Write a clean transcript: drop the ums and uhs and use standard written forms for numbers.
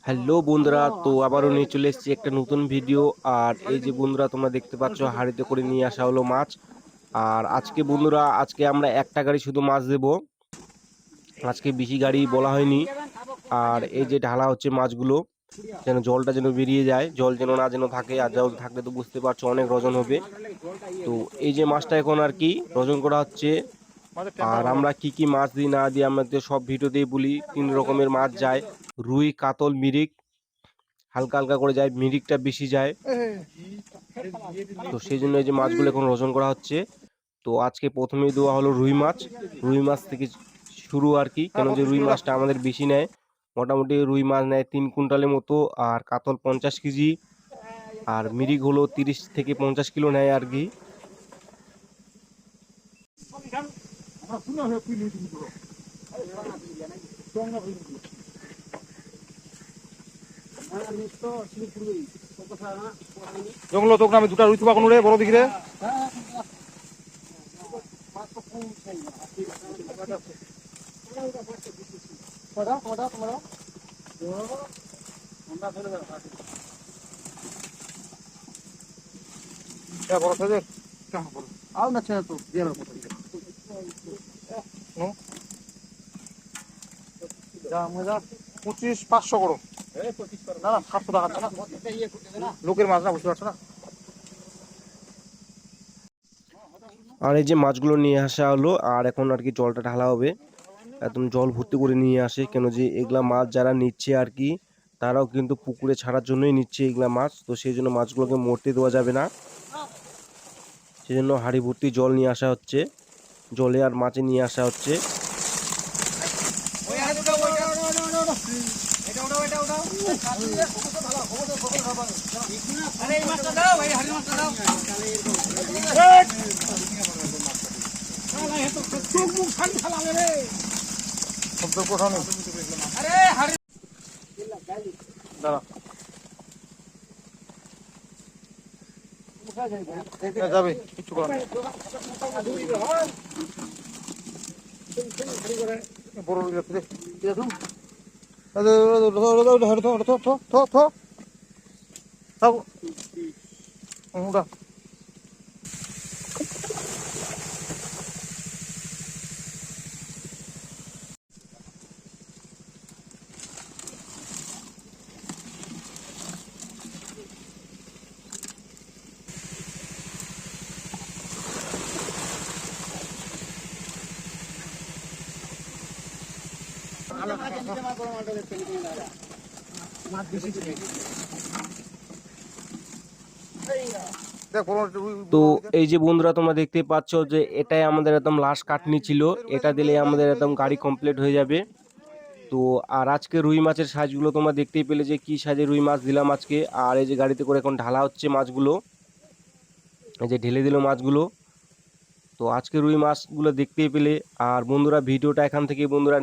Hello বন্ধুরা, তো আবারও নিয়ে চলে এসেছি একটা নতুন ভিডিও। আর এই যে বন্ধুরা তোমরা দেখতে পাচ্ছ হাঁড়িতে করে নিয়ে আসা হলো মাছ। আর আজকে বন্ধুরা আমরা একটা গাড়ি শুধু মাছ দেব, আজকে বেশি গাড়ি বলা হয়নি। আর এই যে ঢালা হচ্ছে মাছগুলো, যেন জলটা যেন বেরিয়ে যায়, জল যেন না যেন থাকে। আর জল থাকলে তো বুঝতে পারছো অনেক ওজন হবে। তো এই যে মাছটা এখন আর কি ওজন করা হচ্ছে। আর আমরা কি কি মাছ দিই না দিই আমাদের সব ভিডিওতেই বলি। 3 রকমের মাছ যায়: রুই, কাতল, মিরিক। হালকা হালকা করে যায়, মিরিকটা বেশি যায়। তো সেই জন্য এই যে মাছগুলো এখন ওজন করা হচ্ছে। তো আজকে প্রথমেই দেওয়া হলো রুই মাছ। রুই মাছ থেকে শুরু আর কি, কেন যে রুই মাছটা আমাদের বেশি নেয়। মোটামুটি রুই মাছ নেয় 3 কুইন্টালের মতো, আর কাতল 50 কেজি, আর মিরিক হলো 30 থেকে 50 কিলো নেয় আর কি। জঙ্গল তোকে আমি দুটা রুই থুবা কোনো রে বড় দেখি রে বড় সাইজের आओ ना चल तो ये लो 2500 করো না না 700 টাকা না লোকের মাছ না, বুঝতে পারছো না। আর এই যে মাছগুলো নিয়ে আসা হলো, আর এখন আর কি জলটা ঢালা হবে। একদম জল ভর্তি করে নিয়ে আসে, কেন যে এগুলা মাছ যারা নিচ্ছে আর কি, তারাও কিন্তু পুকুরে ছাড়ার জন্যই নিচ্ছে এগুলা মাছ। তো সেই জন্য মাছগুলোকে মরতে দেওয়া যাবে না, সেই জন্য হাঁড়ি ভর্তি জল নিয়ে আসা হচ্ছে, জলে আর মাছে নিয়ে আসা হচ্ছে। শব্দ কোথাও নেই। দাঁড়া যাবে কিছু করার নেই। বড় রুই যাচ্ছে রে। তো এই যে বন্ধুরা তোমরা দেখতে পাচ্ছ যে এটাই আমাদের একদম লাস্ট কাটনি ছিল, এটা দিলে আমাদের একদম গাড়ি কমপ্লিট হয়ে যাবে। তো আর আজকে রুই মাছের সাইজগুলো তোমরা দেখতেই পেলে যে কি সাইজের রুই মাছ দিলাম আজকে। আর এই যে গাড়িতে করে এখন ঢালা হচ্ছে মাছগুলো, এই যে ঢেলে দিল মাছগুলো। তো আজকে রুই মাছগুলো দেখতেই পেলে। আর বন্ধুরা ভিডিওটা এখান থেকে বন্ধুরা